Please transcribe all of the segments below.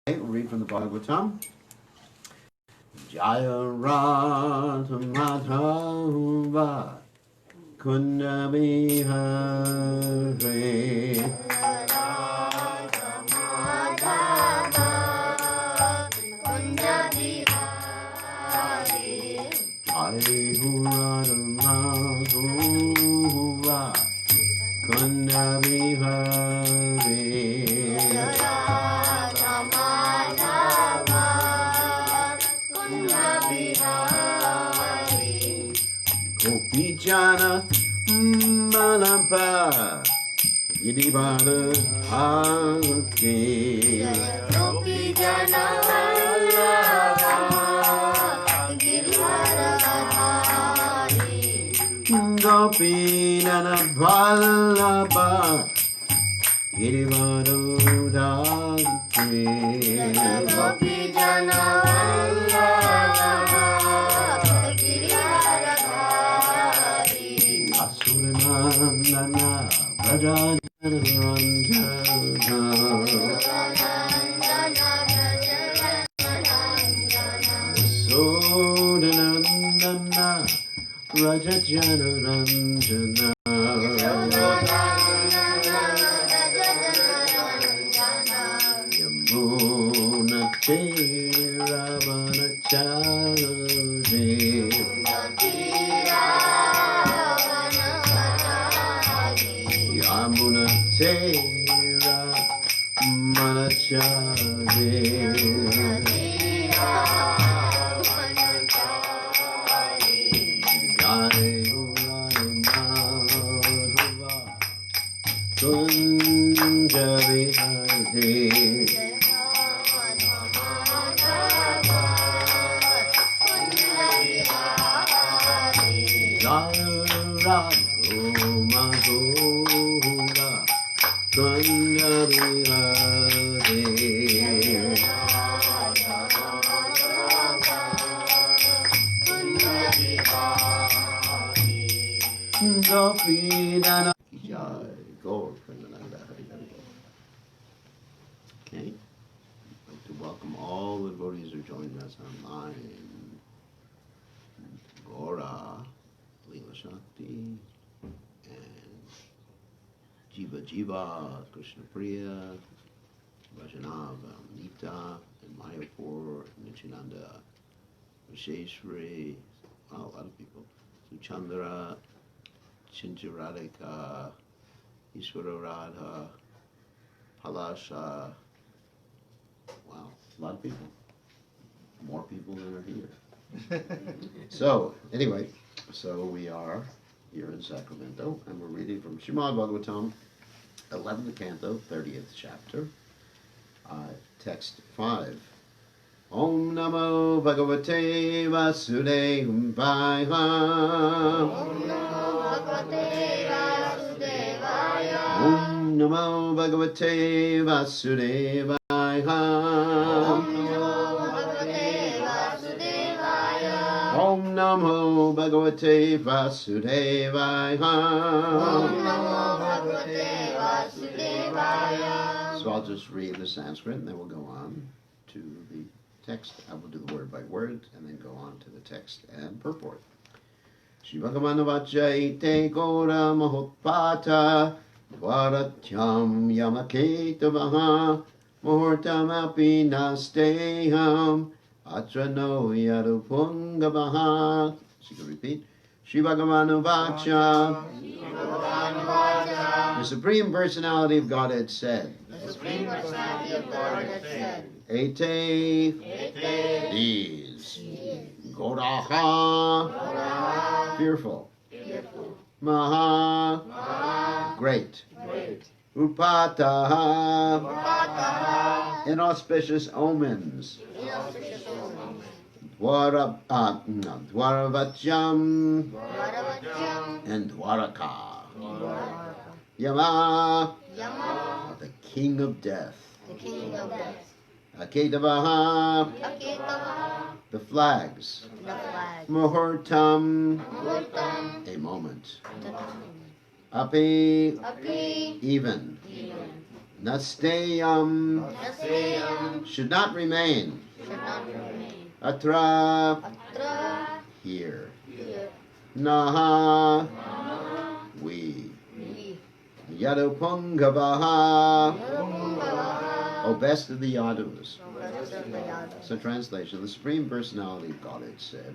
Read from the Bhagavatam. Jaya Radha Madhava Kunda Bihare Jaya Radha Madhava Kunda Bihare Gopijana Malapa Gidivara Bhakti Gopijana Malapa Gidivara Bhakti Gopijana Ballabha Gidivara Bhakti Gopijana Nana Brajanandana Sodanandana Rajajanarandana Yamuna Ravanachari Yamuna Tera Manachari Jai Madhava Kunja Vihare Jai Radha Madhava Kunja Vihare Gopinana Jai Gaur Prananda Hari Hari Gaur. Okay, I'd like to welcome all the devotees who are joining us online. Gora, Lila Shakti, and Jiva Jiva, Krishna Priya, Vajanav, Nita, and Mayapur, Nityananda, Visheshwari, wow, a lot of people. Suchandra, Chincharadika, Ishwara Radha, Palasha, wow, a lot of people. More people than are here. So, anyway, we are here in Sacramento, and we're reading from Srimad Bhagavatam, 11th canto, 30th chapter, text 5. Om Namo Bhagavate Vasudevaya. Om Namo Bhagavate Vasudevaya. Om Namo Bhagavate Vasudevaya. Om Namo Bhagavate Vasudevaya. Om Namo Bhagavate Vasudevaya. So I'll just read the Sanskrit and then we'll go on to the text. I will do the word by word and then go on to the text and purport. Shivagamanavachaite Gora Mahotpata Dvaratyam Yamaketavaha Muhurtamapi Nasteham Atra no Yadupungavaha. So you can repeat. Shivagamanavacha. The Supreme Personality of Godhead said. The Supreme Personality of Godhead said. Ete. These. Goraha. Fearful. Maha. Great. Upataha. Inauspicious omens. Dvaravacham and Dwaraka. Yama, the king of death. Aketavaha, the flags. Muhurtam, a moment. Api, even. Nasteyam Naseyam should not remain. should not remain. Atra Atra here. here. Naha We. Yadupungavaha. Yadupungavaha. O best of the Yadus. Best of the Yadu. So translation, the Supreme Personality of Godhead said,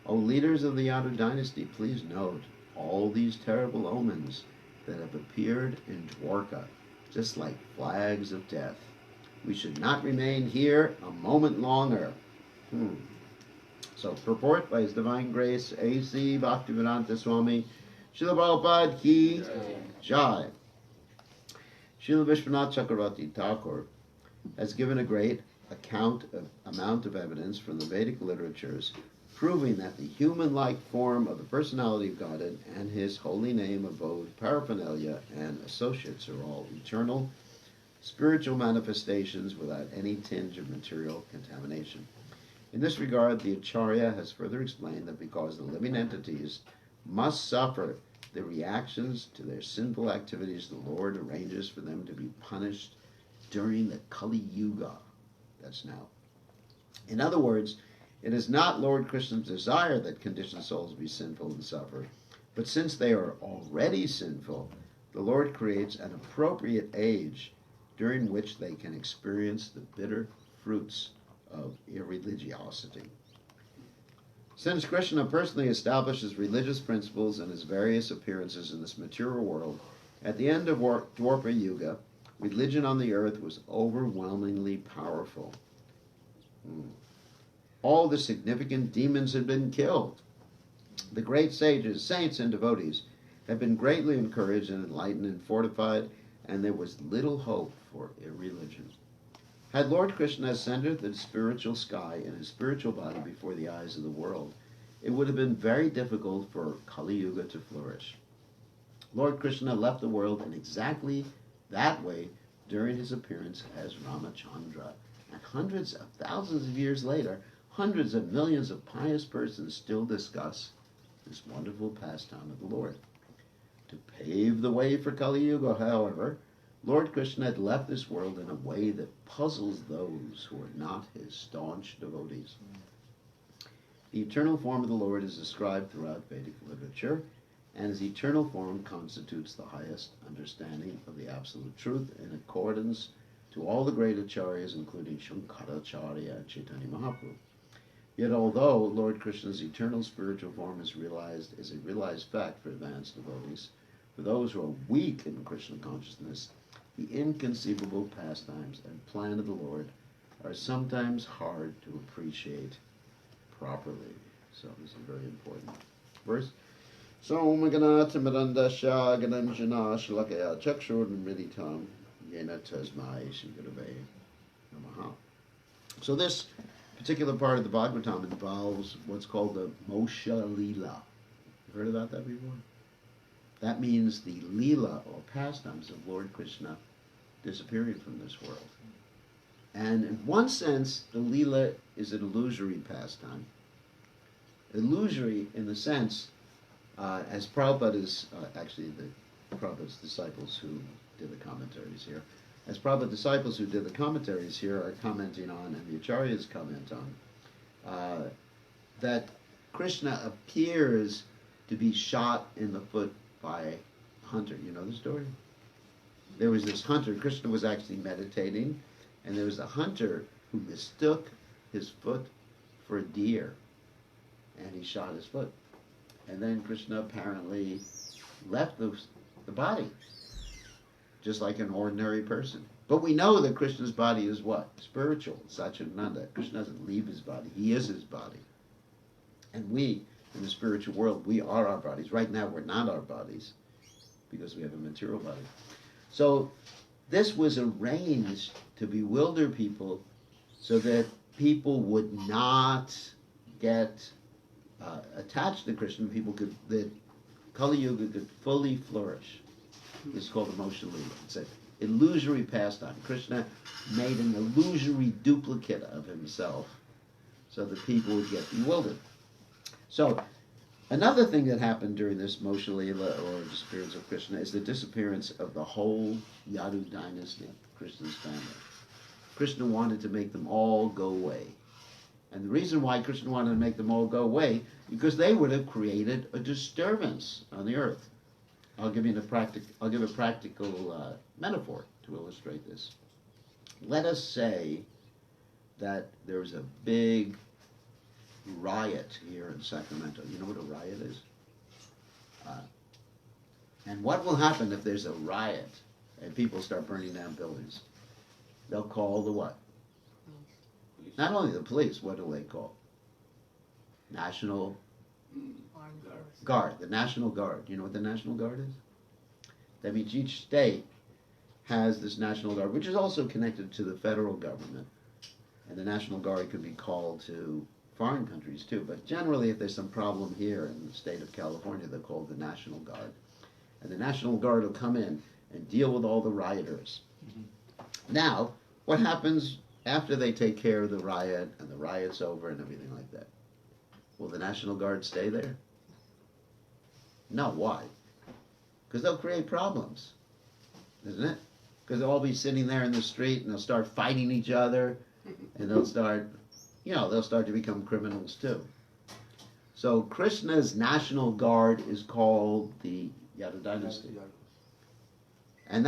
O leaders of the Yadu dynasty, please note all these terrible omens that have appeared in Dwarka, just like flags of death. We should not remain here a moment longer. So purport by His Divine Grace, A.C. Bhaktivedanta Swami, Srila Prabhupada Ki Jai. Srila Vishwanath Chakravarti Thakur has given a great amount of evidence from the Vedic literatures proving that the human-like form of the personality of Godhead and His holy name, abode, paraphernalia, and associates are all eternal, spiritual manifestations without any tinge of material contamination. In this regard, the Acharya has further explained that because the living entities must suffer the reactions to their sinful activities, the Lord arranges for them to be punished during the Kali Yuga. That's now. In other words, it is not Lord Krishna's desire that conditioned souls be sinful and suffer, but since they are already sinful, the Lord creates an appropriate age during which they can experience the bitter fruits of irreligiosity. Since Krishna personally establishes religious principles in his various appearances in this material world, at the end of Dwapara Yuga, religion on the earth was overwhelmingly powerful. All the significant demons had been killed. The great sages, saints, and devotees had been greatly encouraged and enlightened and fortified, and there was little hope for irreligion. Had Lord Krishna ascended the spiritual sky in his spiritual body before the eyes of the world, it would have been very difficult for Kali Yuga to flourish. Lord Krishna left the world in exactly that way during his appearance as Ramachandra. And hundreds of thousands of years later, hundreds of millions of pious persons still discuss this wonderful pastime of the Lord. To pave the way for Kali Yuga, however, Lord Krishna had left this world in a way that puzzles those who are not his staunch devotees. The eternal form of the Lord is described throughout Vedic literature, and his eternal form constitutes the highest understanding of the absolute truth in accordance to all the great acharyas, including Shankaracharya and Chaitanya Mahaprabhu. Yet although Lord Krishna's eternal spiritual form is a realized fact for advanced devotees, for those who are weak in Krishna consciousness, the inconceivable pastimes and plan of the Lord are sometimes hard to appreciate properly. So this is very important. Verse. Somaganata Mirandasha Gananjana Shalakaya Chakshur Mriditam Yena Tasmai Shigurave Namaha. So this particular part of the Bhagavatam involves what's called the Mosha Lila. You heard about that before? That means the Lila, or pastimes of Lord Krishna disappearing from this world. And in one sense, the Lila is an illusory pastime. Illusory in the sense, as Prabhupada is, actually the Prabhupada's disciples who did the commentaries here, as Prabhupada disciples who did the commentaries here are commenting on, and the Acharyas comment on, that Krishna appears to be shot in the foot by a hunter. You know the story? There was this hunter. Krishna was actually meditating, and there was a hunter who mistook his foot for a deer, and he shot his foot. And then Krishna apparently left the body, just like an ordinary person. But we know that Krishna's body is what? Spiritual, Satchidananda. Krishna doesn't leave his body. He is his body. And we, in the spiritual world, we are our bodies. Right now, we're not our bodies because we have a material body. So this was arranged to bewilder people so that people would not get attached to Krishna. That Kali Yuga could fully flourish. This is called the Mosha Lila. It's an illusory pastime. Krishna made an illusory duplicate of himself so that people would get bewildered. So Another thing that happened during this Mosha Lila, or disappearance of Krishna, is the disappearance of the whole Yadu dynasty, Krishna's family. Krishna wanted to make them all go away. And the reason why Krishna wanted to make them all go away, because they would have created a disturbance on the earth. I'll give a practical metaphor to illustrate this. Let us say that there's a big riot here in Sacramento. You know what a riot is? And what will happen if there's a riot and people start burning down buildings? They'll call the what? Not only the police, what do they call? National Guard. The National Guard. You know what the National Guard is? That means each state has this National Guard, which is also connected to the federal government. And the National Guard could be called to foreign countries too. But generally, if there's some problem here in the state of California, they're called the National Guard. And the National Guard will come in and deal with all the rioters. Mm-hmm. Now, what happens after they take care of the riot and the riot's over and everything like that? Will the National Guard stay there? No, why? Because they'll create problems, isn't it? Because they'll all be sitting there in the street and they'll start fighting each other and they'll start to become criminals too. So Krishna's National Guard is called the Yadu dynasty. And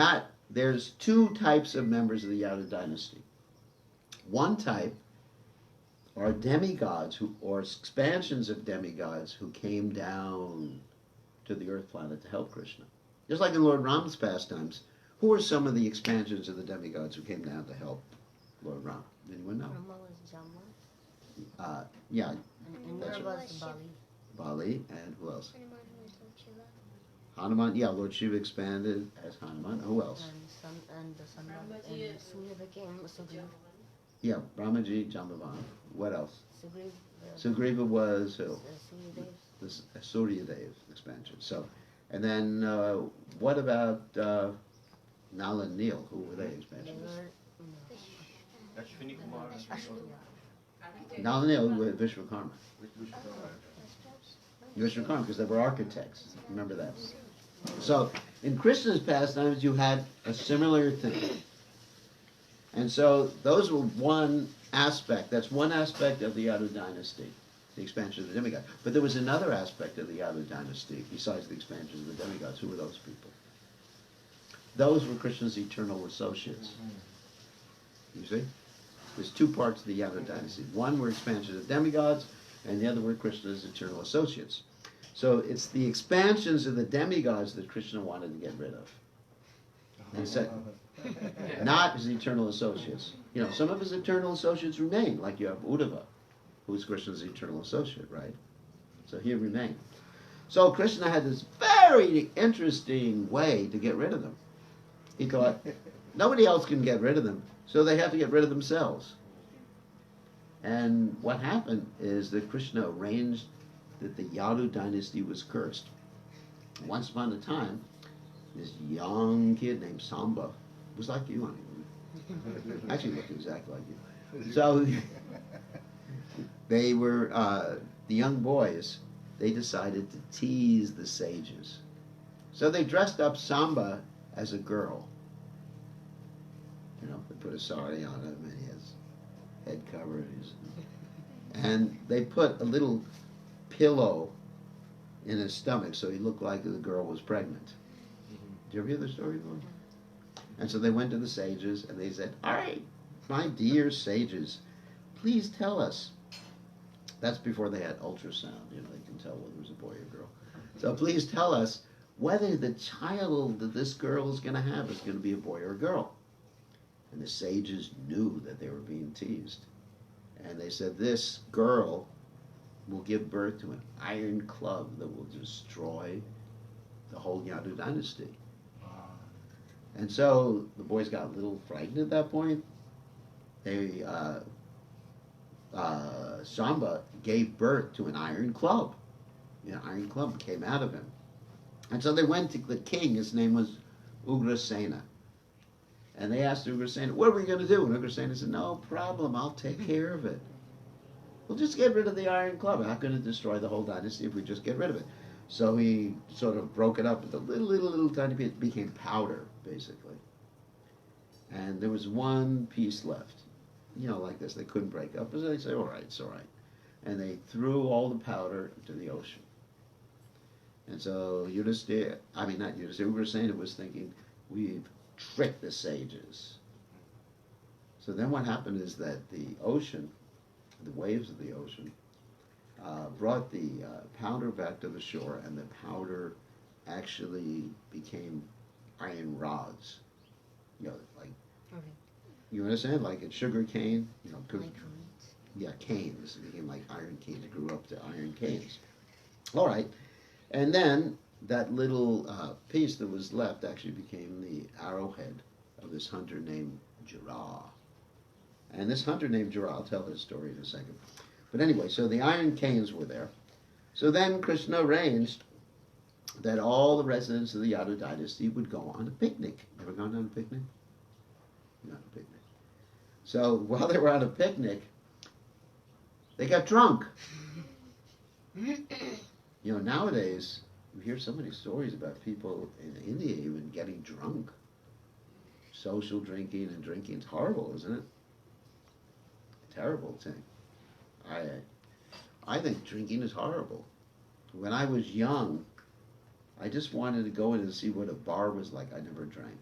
there's two types of members of the Yadu dynasty. One type are demigods or expansions of demigods who came down to the earth planet to help Krishna. Just like in Lord Rama's pastimes, who are some of the expansions of the demigods who came down to help Lord Rama? Anyone know? Rama was Jama. Yeah. And That's there right. was Bali. Bali, and who else? Hanuman, yeah, Lord Shiva expanded as Hanuman. Who else? And the son of Surya became Sugriva. Yeah, Brahmaji, Jambavan. What else? Sugriva. Sugriva was who? Surya The Surya Dev expansion. So, and then what about Nala and Neil? Who were they They expansions? were Nala and Neil were Vishwakarma. Vishwakarma, because they were architects. Remember that. So, in Krishna's pastimes, you had a similar thing. And so, those were one aspect. That's one aspect of the Yadu dynasty, the expansion of the demigods. But there was another aspect of the Yadu dynasty, besides the expansion of the demigods. Who were those people? Those were Krishna's eternal associates. You see? There's two parts of the Yadu dynasty. One were expansions of demigods, and the other were Krishna's eternal associates. So it's the expansions of the demigods that Krishna wanted to get rid of. And said, not his eternal associates. You know, some of his eternal associates remain, like you have Uddhava, who's Krishna's eternal associate, right? So he remained. So Krishna had this very interesting way to get rid of them. He thought, nobody else can get rid of them, so they have to get rid of themselves. And what happened is that Krishna arranged that the Yadu dynasty was cursed. Once upon a time, this young kid named Samba was like you, honey. Actually looked exactly like you. So they were, the young boys, they decided to tease the sages. So they dressed up Samba as a girl. You know, they put a sari on him and he has head covered. And they put a little pillow in his stomach so he looked like the girl was pregnant. Did you ever hear the story before? And so they went to the sages and they said, all right, my dear sages, please tell us. That's before they had ultrasound, you know, they can tell whether it was a boy or girl. So please tell us whether the child that this girl is going to have is going to be a boy or a girl. And the sages knew that they were being teased. And they said, this girl will give birth to an iron club that will destroy the whole Yadu dynasty. And so the boys got a little frightened at that point. They, Samba gave birth to an iron club. An iron club came out of him. And so they went to the king. His name was Ugrasena. And they asked Ugrasena, what are we going to do? And Ugrasena said, no problem, I'll take care of it. We'll just get rid of the Iron Club. How can it destroy the whole dynasty if we just get rid of it? So he sort of broke it up into little tiny pieces. It became powder, basically. And there was one piece left. Like this. They couldn't break up. So they said, all right, it's all right. And they threw all the powder into the ocean. And so Ugrasena was thinking, we've tricked the sages. So then what happened is that the ocean, the waves of the ocean, brought the powder back to the shore, and the powder actually became iron rods. Like, Okay. you understand? Like in sugar cane, Like cones. yeah, canes. It became like iron canes. It grew up to iron canes. All right. And then that little piece that was left actually became the arrowhead of this hunter named Jirah. And this hunter named Jirah, I'll tell his story in a second. But anyway, so the iron canes were there. So then Krishna arranged that all the residents of the Yadu dynasty would go on a picnic. Ever gone on a picnic? Not a picnic. So while they were on a picnic, they got drunk. Nowadays, you hear so many stories about people in India even getting drunk. Social drinking and drinking. It's horrible, isn't it? Terrible thing. I think drinking is horrible. When I was young, I just wanted to go in and see what a bar was like. I never drank.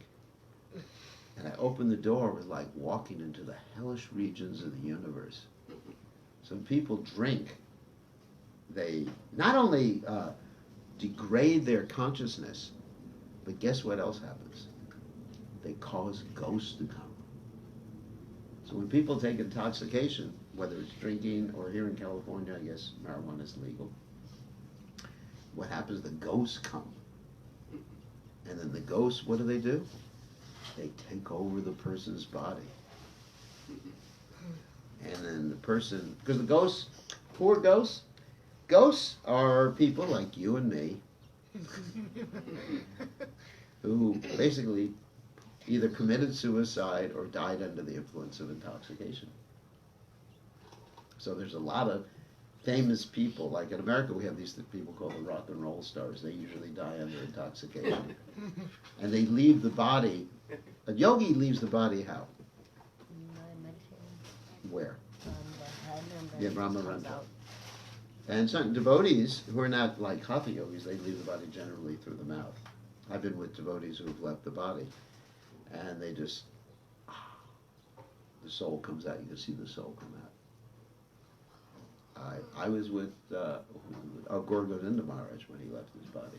And I opened the door, it was like walking into the hellish regions of the universe. So when people drink, they not only degrade their consciousness, but guess what else happens? They cause ghosts to come. So when people take intoxication, whether it's drinking or here in California, I guess marijuana is legal, what happens? The ghosts come. And then the ghosts, what do? They take over the person's body. And then the person, because the ghosts, poor ghosts are people like you and me who basically either committed suicide or died under the influence of intoxication. So there's a lot of famous people, like in America we have these people called the rock and roll stars. They usually die under intoxication. And they leave the body. A yogi leaves the body how? Where? Yeah, Brahmaranda. And some devotees who are not like hatha yogis, they leave the body generally through the mouth. I've been with devotees who have left the body, and they just, the soul comes out. You can see the soul come out. I was with Gaur Govinda Maharaj when he left his body,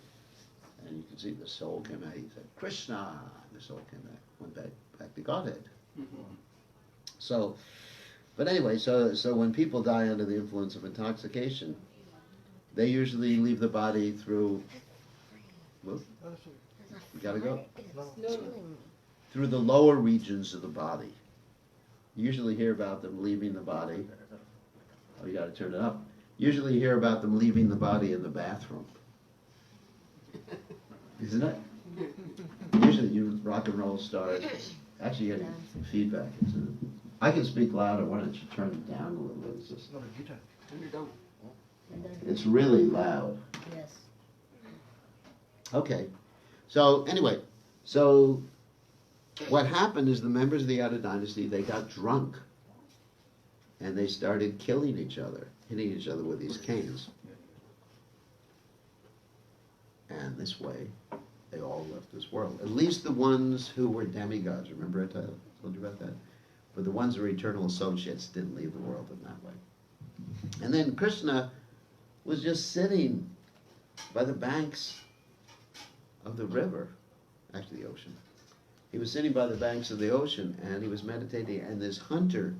and you can see the soul came out. He said, Krishna, and the soul came back, went back to Godhead. Mm-hmm. So, but anyway, so when people die under the influence of intoxication, they usually leave the body through, well, you gotta go, through the lower regions of the body. You usually hear about them leaving the body. Oh, you gotta turn it up. Usually you hear about them leaving the body in the bathroom. Isn't it? Usually you rock and roll stars. Actually, you get feedback. I can speak louder. Why don't you turn it down a little bit? It's just, Turn it down. it's really loud. Yes. Okay. So anyway, so what happened is the members of the Yadu dynasty, they got drunk. And they started killing each other, hitting each other with these canes. And this way, they all left this world. At least the ones who were demigods. Remember I told you about that? But the ones who were eternal associates didn't leave the world in that way. And then Krishna was just sitting by the banks of the river, actually the ocean. He was sitting by the banks of the ocean, and he was meditating, and this hunter,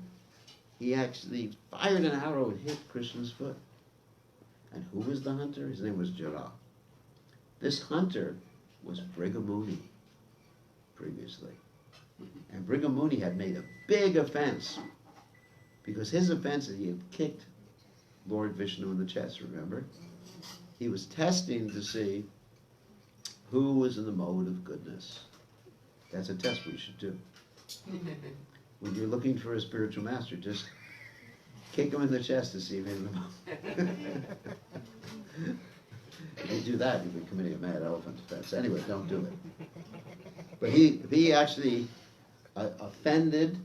he actually fired an arrow and hit Krishna's foot. And who was the hunter? His name was Jirah. This hunter was Brigamuni previously. And Brigamuni had made a big offense, because his offense is he had kicked Lord Vishnu in the chest, remember? He was testing to see who was in the mode of goodness. That's a test we should do. When you're looking for a spiritual master, just kick him in the chest to see if he can. If you do that, you'll be committing a mad elephant offense. Anyway, don't do it. But he actually offended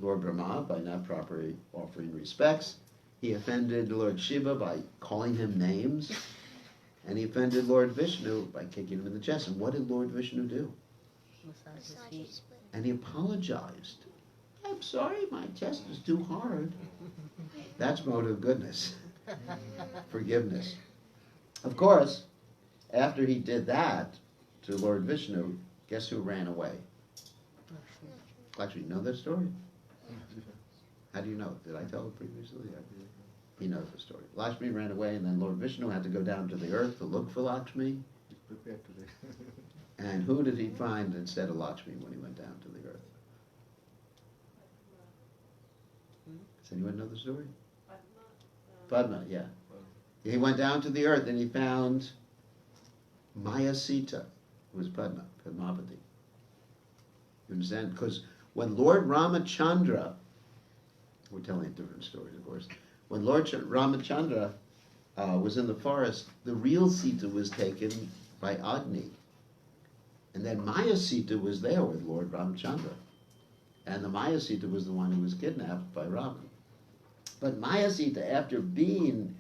Lord Brahma by not properly offering respects. He offended Lord Shiva by calling him names. And he offended Lord Vishnu by kicking him in the chest. And what did Lord Vishnu do? And he apologized. I'm sorry, my chest is too hard. That's mode of goodness. Forgiveness. Of course, after he did that to Lord Vishnu, guess who ran away? Actually, you know that story? How do you know? Did I tell it previously? He knows the story. Lakshmi ran away, and then Lord Vishnu had to go down to the earth to look for Lakshmi. And who did he find instead of Lakshmi when he went down to the earth? Does anyone know the story? Padma, yeah. He went down to the earth and he found Maya Sita, who was Padma, Padmavati. You understand? Because when Lord Ramachandra, we're telling different stories, of course. When Lord Ramachandra was in the forest, the real Sita was taken by Agni. And then Maya Sita was there with Lord Ramachandra. And the Maya Sita was the one who was kidnapped by Ravan. But Maya Sita, after being,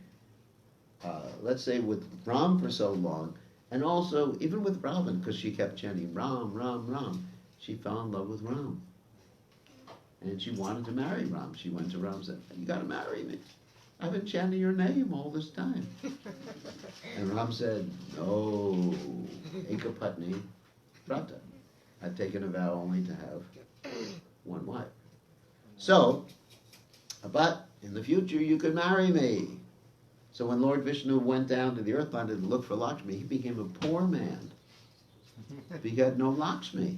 let's say, with Ram for so long, and also even with Ravan, because she kept chanting Ram, Ram, Ram, she fell in love with Ram. And she wanted to marry Ram. She went to Ram and said, you got to marry me. I've been chanting your name all this time. And Ram said, no, Ekapatni Vrata. I've taken a vow only to have one wife. So, but in the future you could marry me. So when Lord Vishnu went down to the earth planet to look for Lakshmi, he became a poor man. He had no Lakshmi.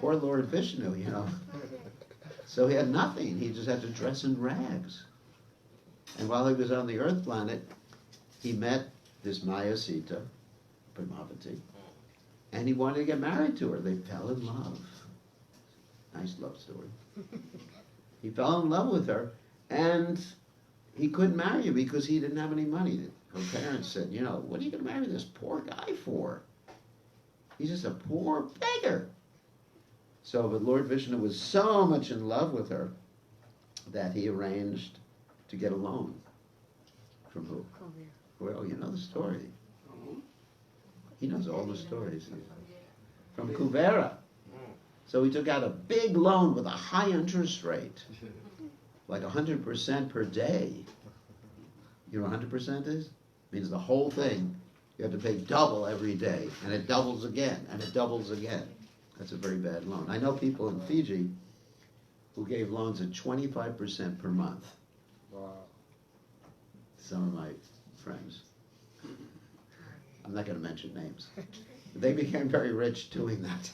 Poor Lord Vishnu, you know. So he had nothing. He just had to dress in rags. And while he was on the earth planet, he met this Maya Sita, Padmavati, and he wanted to get married to her. They fell in love. Nice love story. He fell in love with her, and he couldn't marry her because he didn't have any money. Her parents said, you know, what are you going to marry this poor guy for? He's just a poor beggar. So, but Lord Vishnu was so much in love with her that he arranged to get a loan. From who? Well, you know the story. He knows all the stories. From Kuvera. So he took out a big loan with a high interest rate, like 100% per day. You know what 100% is? It means the whole thing, you have to pay double every day, and it doubles again, and it doubles again. That's a very bad loan. I know people in Fiji who gave loans at 25% per month. Wow. Some of my friends. I'm not going to mention names. They became very rich doing that.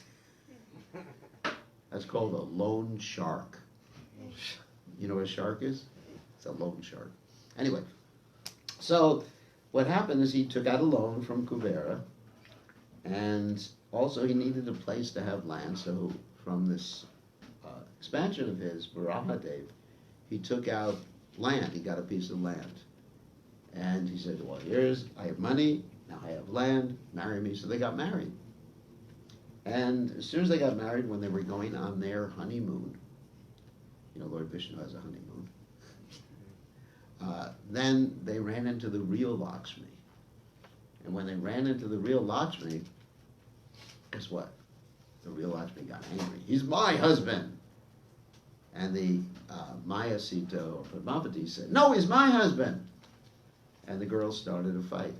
That's called a loan shark. You know what a shark is? It's a loan shark. Anyway, so what happened is he took out a loan from Kuvera, and also he needed a place to have land, so from this expansion of his, Varahadev, he took out land. He got a piece of land. And he said, well, I have money, now I have land, marry me. So they got married. And as soon as they got married, when they were going on their honeymoon, you know, Lord Vishnu has a honeymoon, then they ran into the real Lakshmi. And when they ran into the real Lakshmi, guess what? The real Lakshmi got angry. He's my husband. And the Maya Sita or Padmavati said, no, he's my husband. And the girls started a fight.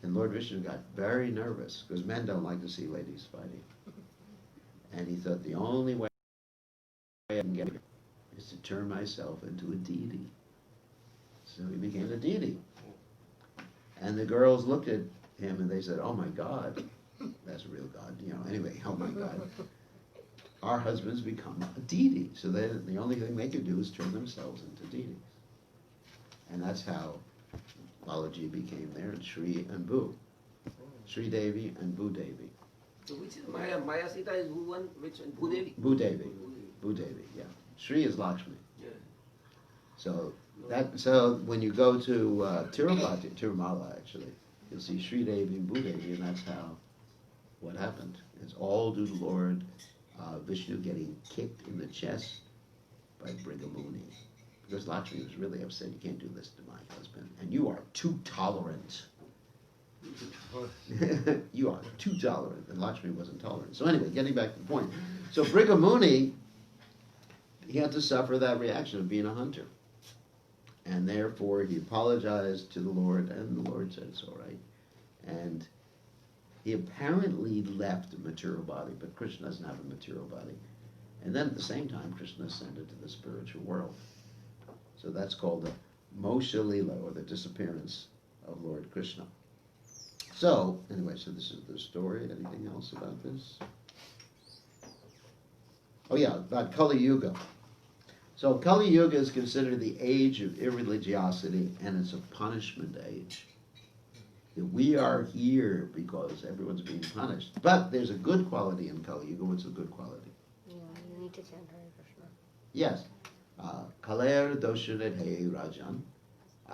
And Lord Vishnu got very nervous, because men don't like to see ladies fighting. And he thought, the only way I can get here is to turn myself into a deity. So he became a deity. And the girls looked at him and they said, oh my God, that's a real God. You know, anyway, oh my God. Our husbands become a deity. So the only thing they could do is turn themselves into deities. And that's how Balaji became there, and Sri and Bhu. Sri Devi and Bhu Devi. So which is Maya? Maya Sita is who one? Which one? Bhudevi? Bhu Devi. Bhudevi, yeah. Shri is Lakshmi. Yeah. So so when you go to Tirumala actually, you'll see Shri Devi and Bhudevi, and that's how what happened. It's all due to Lord Vishnu getting kicked in the chest by Brigamuni. Because Lakshmi was really upset, you can't do this to my husband, and you are too tolerant. You are too tolerant, and Lakshmi wasn't tolerant. So anyway, getting back to the point. So Brigamuni, he had to suffer that reaction of being a hunter. And therefore he apologized to the Lord, and the Lord said it's all right. And he apparently left a material body, but Krishna doesn't have a material body. And then at the same time, Krishna ascended to the spiritual world. So that's called the Mosha Lila, or the disappearance of Lord Krishna. So, anyway, so this is the story. Anything else about this? Oh yeah, about Kali Yuga. So Kali Yuga is considered the age of irreligiosity, and it's a punishment age. We are here because everyone's being punished. But there's a good quality in Kali Yuga. What's a good quality? Yeah, you need to chant Hare Krishna. Yes. Kaler doshanet hey rajan,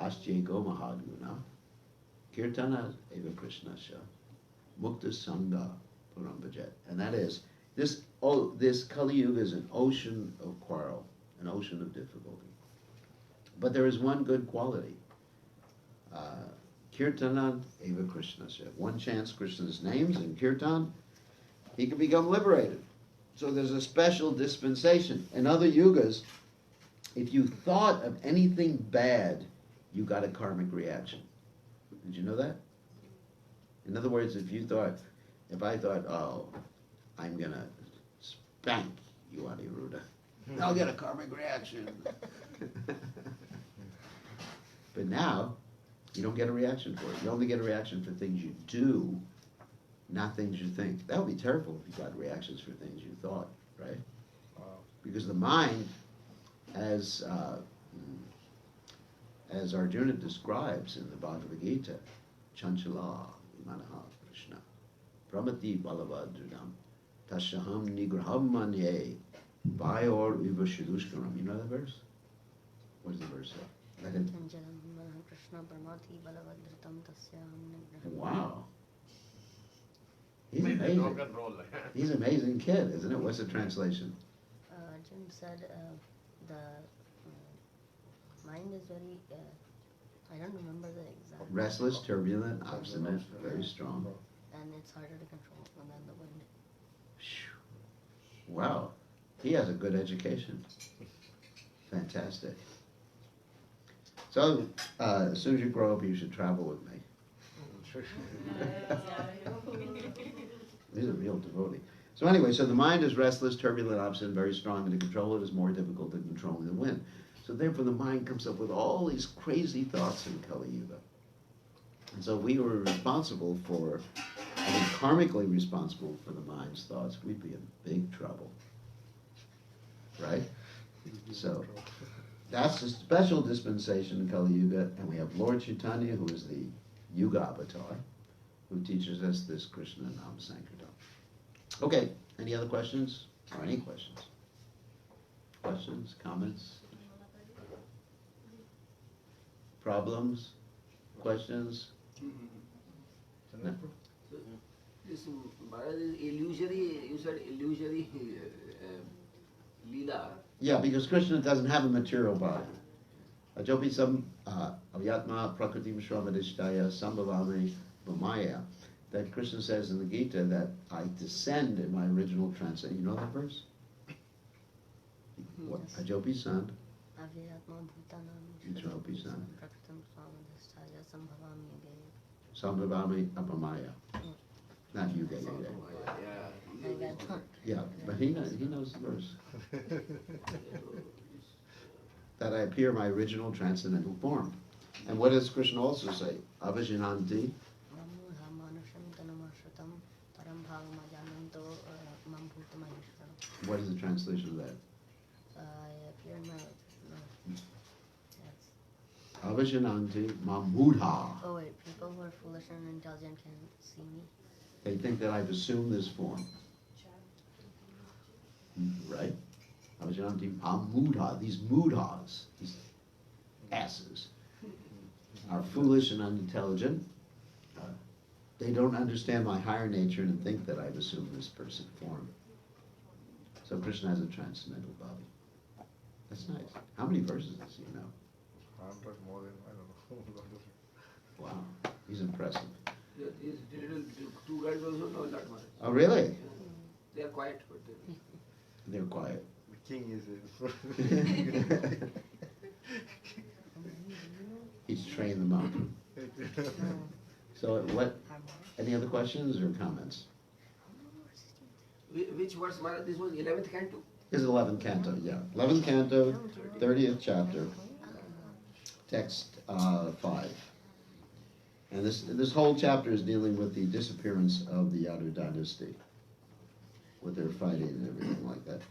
asjego mahaguna, kirtana eva krishnasya, mukta sangha parambajet. And that is, this Kali Yuga is an ocean of quarrel, an ocean of difficulty. But there is one good quality. Kirtanan eva krishnasya. One chants Krishna's names in kirtan, he can become liberated. So there's a special dispensation. In other yugas, if you thought of anything bad, you got a karmic reaction. Did you know that? In other words, if I thought, oh, I'm going to spank you, Aniruddha, I'll get a karmic reaction. But now, you don't get a reaction for it. You only get a reaction for things you do, not things you think. That would be terrible if you got reactions for things you thought, right? Wow. Because the mind, as Arjuna describes in the Bhagavad Gita, Chanchala Imanaha Krishna, Pramati Balavadrinam, Tashaham Nigraham Manye, Bayor Uvashidushkaram. You know that verse? What does the verse say? Like wow. He's amazing. Rock and roll. He's an amazing kid, isn't it? What's the translation? Jim said the mind is very, I don't remember the exact. Restless, turbulent, obstinate, very strong. And it's harder to control than the wind. Wow. He has a good education. Fantastic. So, as soon as you grow up, you should travel with me. He's a real devotee. So anyway, so the mind is restless, turbulent, obstinate, very strong, and to control it is more difficult than controlling the wind. So therefore the mind comes up with all these crazy thoughts in Kali Yuga. And so we were responsible for, karmically responsible for the mind's thoughts, we'd be in big trouble. Right? So that's a special dispensation in Kali Yuga, and we have Lord Chaitanya, who is the Yuga avatar, who teaches us this Krishna Nam Sankirtan. Okay, any other questions? Or any questions? Questions, comments? Problems? Questions? No. This Maharaj is illusory, you said illusory Lila. Yeah, because Krishna doesn't have a material body. Ajopi sam avyatma prakriti vishramadishtaya sambhavami bhamaya. That Krishna says in the Gita that I descend in my original transcendence. You know that verse? What? Yes. Ajopi san. Avyatma bhutanam Ajopi san. prakritam swamadhisthaya sambhavami Sambhavami abhamaya. Not you, Gay. Yeah, but he knows the verse. That I appear in my original transcendental form. And what does Krishna also say? Avajinanti. What is the translation of that? I appear in my. Yes. Avajinanti mamudha. Oh wait, people who are foolish and intelligent can see me. They think that I've assumed this form. Right? Janti Amudha, these mudhas, these asses, are foolish and unintelligent. They don't understand my higher nature and think that I've assumed this person form. So Krishna has a transcendental body. That's nice. How many verses does he know? 100 more than, I don't know. Wow, he's impressive. These little two guys also know that much. Oh, really? They are quiet, but They're quiet. The king is He's trained them up. So what, any other questions or comments? which verse, Maharaj? This was 11th canto. This is 11th canto, yeah. 11th canto, 30th chapter, text 5. And this whole chapter is dealing with the disappearance of the Yadu dynasty, with their fighting and everything like that.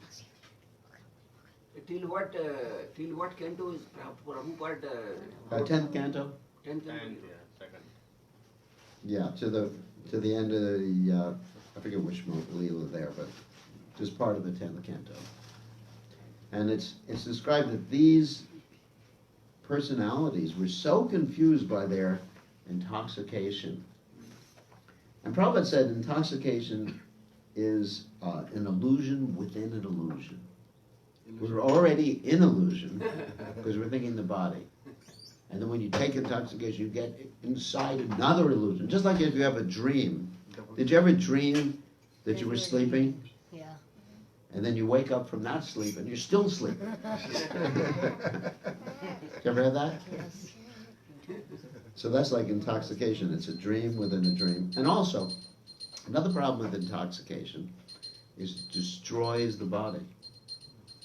Till what canto is Prabhupada? 10th canto? 10th canto. Yeah, to the end of the, I forget which Lila there, but just part of the 10th canto. And it's described that these personalities were so confused by their intoxication. And Prabhupada said intoxication is an illusion within an illusion. We're already in illusion because we're thinking the body. And then when you take intoxication, you get inside another illusion. Just like if you have a dream. Did you ever dream that you were sleeping? Yeah. And then you wake up from that sleep and you're still sleeping. You ever had that? Yes. So that's like intoxication. It's a dream within a dream. And also, another problem with intoxication is it destroys the body.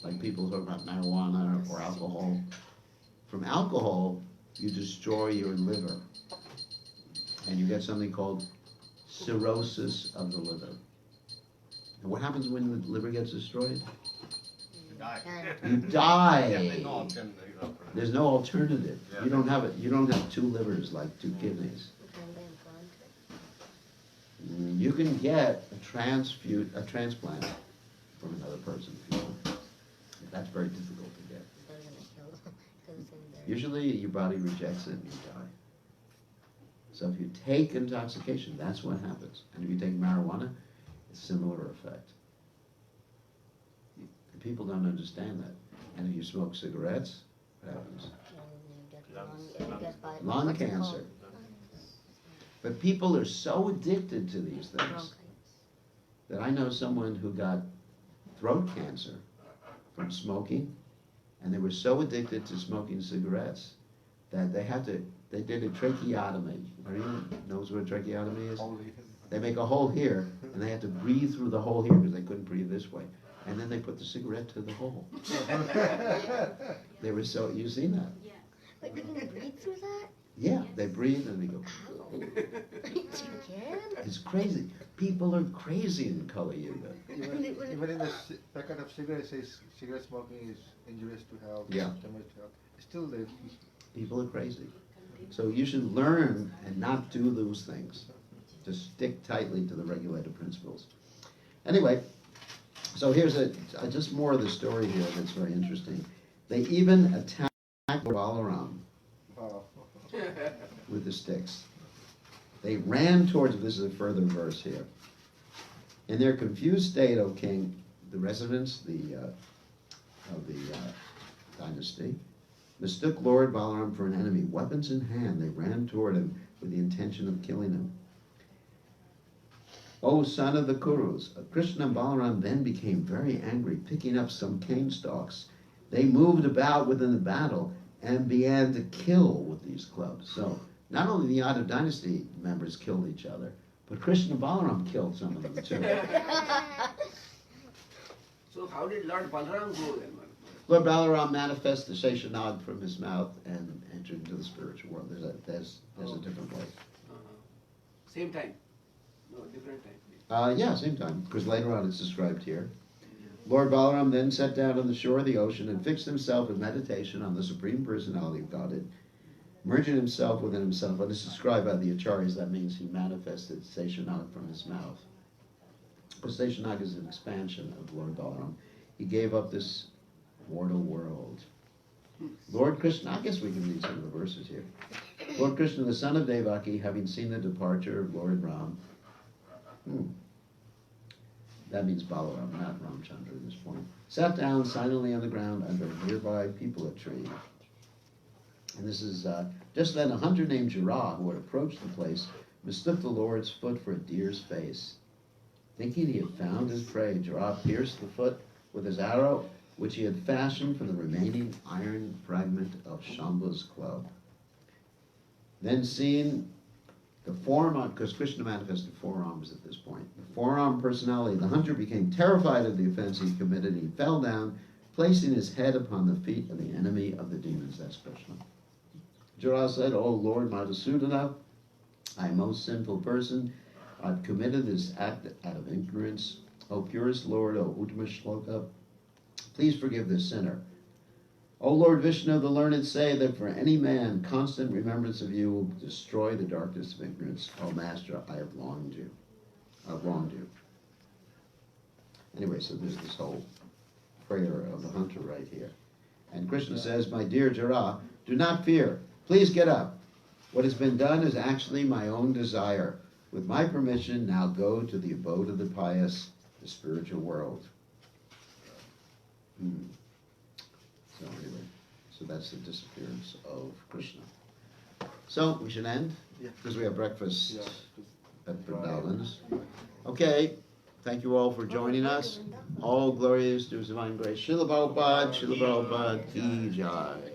Like people talk about marijuana or alcohol. From alcohol, you destroy your liver. And you get something called cirrhosis of the liver. And what happens when the liver gets destroyed? You die. There's no alternative. You don't have it. You don't have two livers like two kidneys. You can get a transplant from another person if you want. That's very difficult to get. Usually your body rejects it and you die. So if you take intoxication, that's what happens. And if you take marijuana, it's a similar effect. And people don't understand that. And if you smoke cigarettes, what happens? Lung cancer. But people are so addicted to these things that I know someone who got throat cancer from smoking, and they were so addicted to smoking cigarettes that they did a tracheotomy. Anyone knows what a tracheotomy is? They make a hole here, and they had to breathe through the hole here because they couldn't breathe this way. And then they put the cigarette to the hole. They were so, you've seen that? Yeah. Wait, you can breathe through that? Yeah, they breathe and they go. You can? It's crazy. People are crazy in Kali Yuga. Even in the packet of cigarettes says cigarette smoking is injurious to health, Yeah. damage to health. Still they People are crazy. So you should learn and not do those things. Just stick tightly to the regulated principles. Anyway, so here's just more of the story here that's very interesting. They even attacked Balaram with the sticks. They ran towards, this is a further verse here. In their confused state, O king, the residents of the dynasty mistook Lord Balaram for an enemy. Weapons in hand, they ran toward him with the intention of killing him. O son of the Kurus, Krishna and Balaram then became very angry, picking up some cane stalks. They moved about within the battle and began to kill with these clubs. So not only the Yadav dynasty members killed each other, but Krishna and Balaram killed some of them too. So how did Lord Balaram go then? Lord Balaram manifests the Sheshanag from his mouth and entered into the spiritual world. There's a different way. Same time? No, different time. Yeah, same time, because later on it's described here. Lord Balaram then sat down on the shore of the ocean and fixed himself in meditation on the Supreme Personality of Godhead, merging himself within himself. When it's described by the Acharyas, that means he manifested Seshanag from his mouth. Because Seshanag is an expansion of Lord Balaram. He gave up this mortal world. Lord Krishna, I guess we can read some of the verses here. Lord Krishna, the son of Devaki, having seen the departure of Lord Ram, that means Balaram, not Ramchandra at this point, sat down silently on the ground under a nearby peepula tree. And this is, just then a hunter named Jara, who had approached the place, mistook the Lord's foot for a deer's face. Thinking he had found his prey, Jara pierced the foot with his arrow, which he had fashioned from the remaining iron fragment of Shambha's club. Then seeing the forearm, because Krishna manifested forearms at this point, the forearm personality, the hunter became terrified of the offense he committed, and he fell down, placing his head upon the feet of the enemy of the demons. That's Krishna. Jara said, "O Lord Madhusudana, I am a most sinful person. I've committed this act out of ignorance. O purest Lord, O Uttama Shloka, please forgive this sinner. O Lord Vishnu, the learned say that for any man, constant remembrance of you will destroy the darkness of ignorance. O Master, I have wronged you. Anyway, so there's this whole prayer of the hunter right here. And Krishna says, my dear Jara, do not fear. Please get up. What has been done is actually my own desire. With my permission, now go to the abode of the pious, the spiritual world. So anyway, so that's the disappearance of Krishna. So we should end, because we have breakfast at Vrindavan's. Okay, thank you all for joining us. All glories to His divine grace. Srila Prabhupada, Ki Jai.